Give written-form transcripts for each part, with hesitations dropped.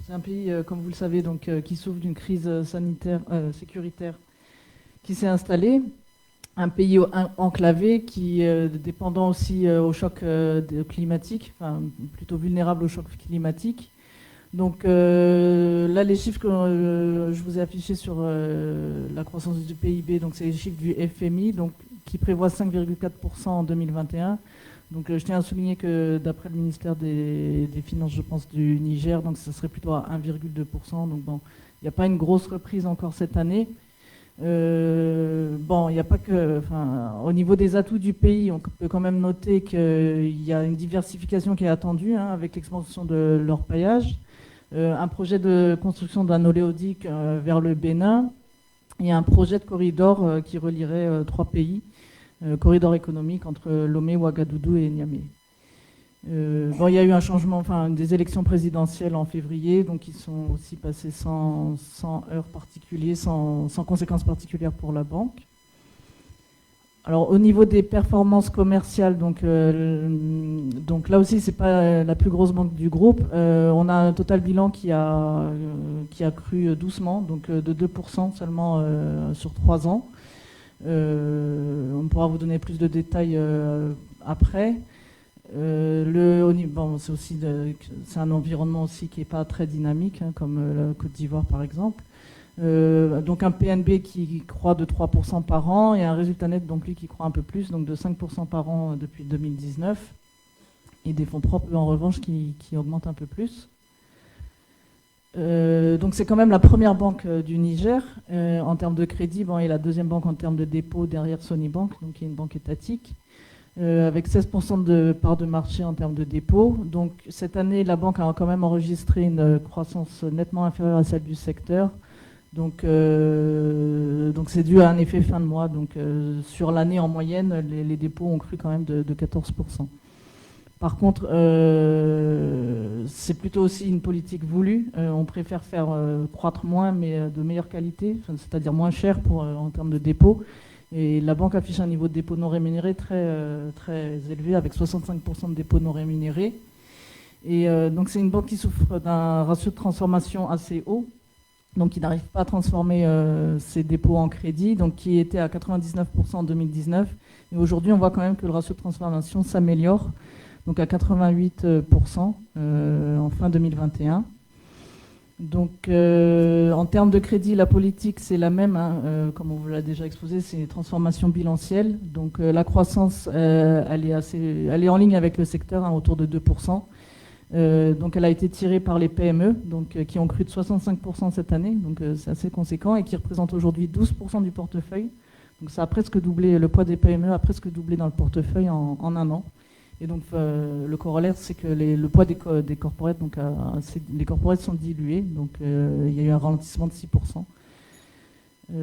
C'est un pays, comme vous le savez, donc, qui souffre d'une crise sanitaire, sécuritaire qui s'est installée. Un pays enclavé qui est dépendant aussi au choc climatique, enfin, plutôt vulnérable au choc climatique. Donc là, les chiffres que je vous ai affichés sur la croissance du PIB, donc c'est les chiffres du FMI, donc, qui prévoit 5,4% en 2021. Donc je tiens à souligner que d'après le ministère des Finances, je pense, du Niger, donc ça serait plutôt à 1,2%. Donc bon, il n'y a pas une grosse reprise encore cette année. Bon, il n'y a pas que, enfin, au niveau des atouts du pays, on peut quand même noter qu'il y a une diversification qui est attendue, hein, avec l'expansion de l'orpaillage, un projet de construction d'un oléoduc vers le Bénin et un projet de corridor qui relierait trois pays, corridor économique entre Lomé, Ouagadougou et Niamey. Bon, il y a eu un changement, enfin, des élections présidentielles en février, donc ils sont aussi passés sans heurts particuliers, sans conséquences particulières pour la banque. Alors au niveau des performances commerciales, donc là aussi c'est pas la plus grosse banque du groupe. On a un total bilan qui a cru doucement, donc de 2% seulement sur 3 ans. On pourra vous donner plus de détails après. Bon, c'est un environnement aussi qui n'est pas très dynamique, hein, comme la Côte d'Ivoire par exemple. Donc un PNB qui croît de 3% par an et un résultat net, donc lui qui croît un peu plus, donc de 5% par an depuis 2019. Et des fonds propres en revanche qui augmentent un peu plus. Donc c'est quand même la première banque du Niger en termes de crédit, bon, et la deuxième banque en termes de dépôt derrière Sony Bank, donc qui est une banque étatique. Avec 16% de part de marché en termes de dépôt. Donc cette année, la banque a quand même enregistré une croissance nettement inférieure à celle du secteur. Donc c'est dû à un effet fin de mois. Donc sur l'année en moyenne, les dépôts ont cru quand même de 14%. Par contre, c'est plutôt aussi une politique voulue. On préfère faire croître moins, mais de meilleure qualité, c'est-à-dire moins cher en termes de dépôt. Et la banque affiche un niveau de dépôt non rémunéré très élevé, avec 65% de dépôts non rémunérés. Et donc c'est une banque qui souffre d'un ratio de transformation assez haut, donc qui n'arrive pas à transformer ses dépôts en crédit, donc qui était à 99% en 2019. Et aujourd'hui, on voit quand même que le ratio de transformation s'améliore, donc à 88% en fin 2021. Donc, en termes de crédit, la politique, c'est la même, hein, comme on vous l'a déjà exposé, c'est une transformation bilancielle. Donc, la croissance, elle est en ligne avec le secteur, hein, autour de 2%. Donc, elle a été tirée par les PME, donc, qui ont cru de 65% cette année, donc c'est assez conséquent, et qui représentent aujourd'hui 12% du portefeuille. Donc, ça a presque doublé, le poids des PME a presque doublé dans le portefeuille en un an. Et donc, le corollaire, c'est que le poids des corporates, donc les corporates sont dilués, donc il y a eu un ralentissement de 6%.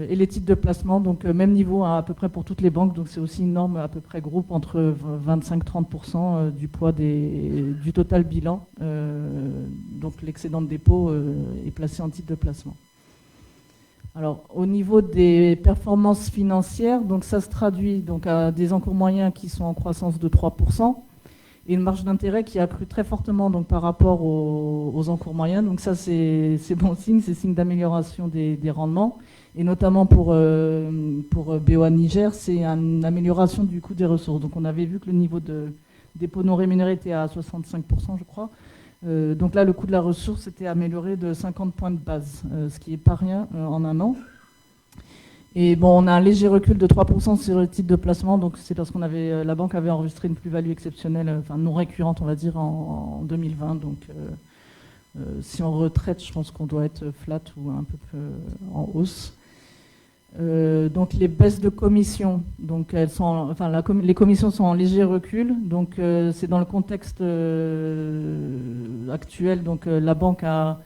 Et les titres de placement, donc même niveau à peu près pour toutes les banques, donc c'est aussi une norme à peu près groupe entre 25-30% du poids du total bilan. Donc l'excédent de dépôt est placé en titre de placement. Alors, au niveau des performances financières, donc ça se traduit donc à des encours moyens qui sont en croissance de 3% et une marge d'intérêt qui a cru très fortement donc, par rapport aux encours moyens. Donc ça, c'est bon signe, c'est signe d'amélioration des rendements. Et notamment pour BOA Niger, c'est une amélioration du coût des ressources. Donc on avait vu que le niveau de dépôt non rémunéré était à 65%, je crois. Donc là, le coût de la ressource était amélioré de 50 points de base, ce qui n'est pas rien en un an. Et bon, on a un léger recul de 3% sur le titre de placement, donc c'est parce la banque avait enregistré une plus-value exceptionnelle, enfin non récurrente, on va dire, en 2020. Donc si on retraite, je pense qu'on doit être flat ou un peu en hausse. Donc les baisses de commissions, donc les commissions sont en léger recul, donc c'est dans le contexte actuel, donc la banque a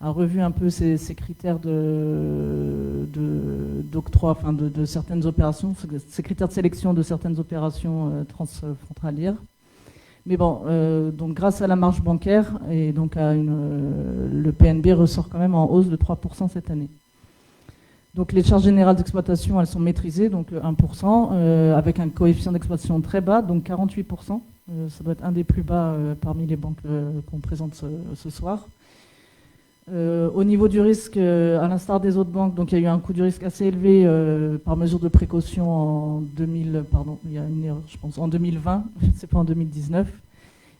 revu un peu ses critères d'octroi, enfin de certaines opérations, ses critères de sélection de certaines opérations transfrontalières. Mais bon, donc grâce à la marge bancaire et donc le PNB ressort quand même en hausse de 3% cette année. Donc les charges générales d'exploitation, elles sont maîtrisées, donc 1%, avec un coefficient d'exploitation très bas, donc 48%. Ça doit être un des plus bas parmi les banques qu'on présente ce soir. Au niveau du risque, à l'instar des autres banques, donc il y a eu un coût du risque assez élevé par mesure de précaution en 2000, pardon, il y a une erreur, je pense, en 2020, c'est pas en 2019.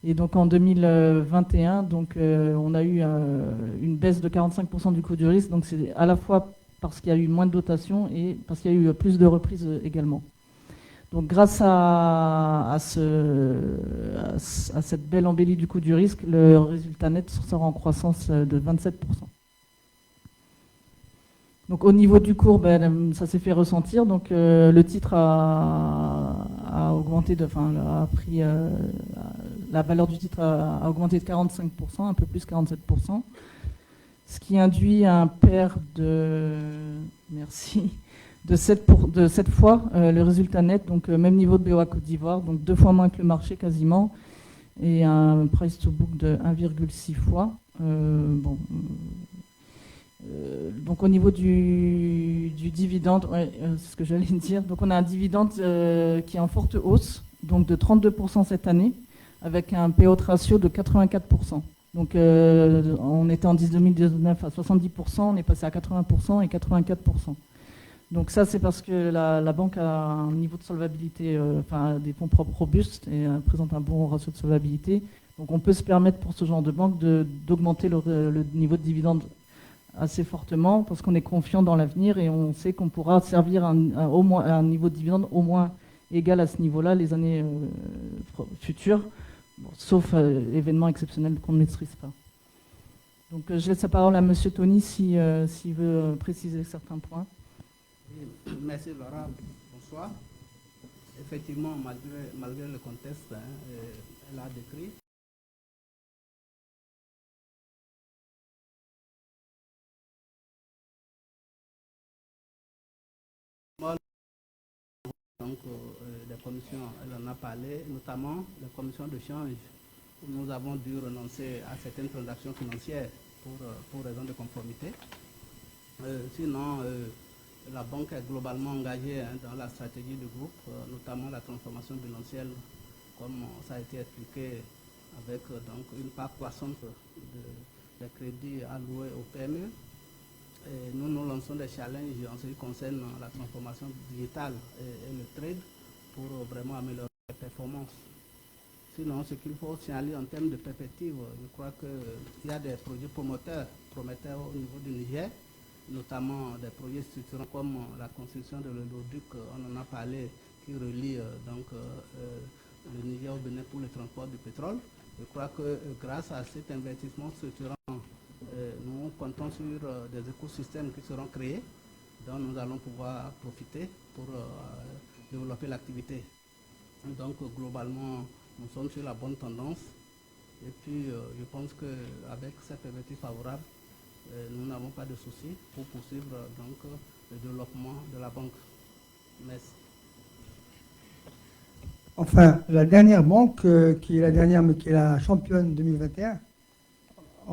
Et donc en 2021, donc, on a eu une baisse de 45% du coût du risque. Donc c'est à la fois parce qu'il y a eu moins de dotation et parce qu'il y a eu plus de reprises également. Donc grâce à cette belle embellie du coût du risque, le résultat net sort en croissance de 27%. Donc au niveau du cours, ben, ça s'est fait ressentir. Donc le titre a augmenté, a pris, la valeur du titre a augmenté de 45%, un peu plus 47%, ce qui induit un pair de 7 fois le résultat net, donc même niveau de BOA Côte d'Ivoire, donc 2 fois moins que le marché quasiment, et un price to book de 1,6 fois. Donc au niveau du dividende, c'est ce que j'allais dire. Donc on a un dividende qui est en forte hausse, donc de 32% cette année, avec un payout ratio de 84%. Donc on était en 2019 à 70%, on est passé à 80% et 84%. Donc ça, c'est parce que la banque a un niveau de solvabilité, des fonds propres robustes et présente un bon ratio de solvabilité. Donc on peut se permettre pour ce genre de banque d'augmenter le niveau de dividende assez fortement parce qu'on est confiant dans l'avenir et on sait qu'on pourra servir au moins à un niveau de dividende au moins égal à ce niveau-là les années futures, sauf événements exceptionnels qu'on ne maîtrise pas. Donc je laisse la parole à M. Tony s'il veut préciser certains points. Merci Laura, bonsoir. Effectivement, malgré le contexte, elle a décrit. Donc, des commissions, elle en a parlé, notamment les commissions de change, où nous avons dû renoncer à certaines transactions financières pour raison de conformité. Sinon, la banque est globalement engagée dans la stratégie du groupe, notamment la transformation bilancielle, comme ça a été expliqué, avec donc une part croissante des crédits alloués au PME. Et nous lançons des challenges en ce qui concerne la transformation digitale et le trade pour vraiment améliorer les performances. Sinon, ce qu'il faut signaler en termes de perspective, je crois qu'il y a des projets prometteurs au niveau du Niger, notamment des projets structurants comme la construction de l'oléoduc, on en a parlé, qui relie le Niger au Bénin pour le transport du pétrole. Je crois que grâce à cet investissement structurant, nous comptons sur des écosystèmes qui seront créés, dont nous allons pouvoir profiter pour développer l'activité. Donc globalement, nous sommes sur la bonne tendance. Et puis je pense qu'avec cette perspective favorable, nous n'avons pas de soucis pour poursuivre donc le développement de la banque. Merci. Enfin, la dernière banque, qui est la dernière, mais qui est la championne 2021,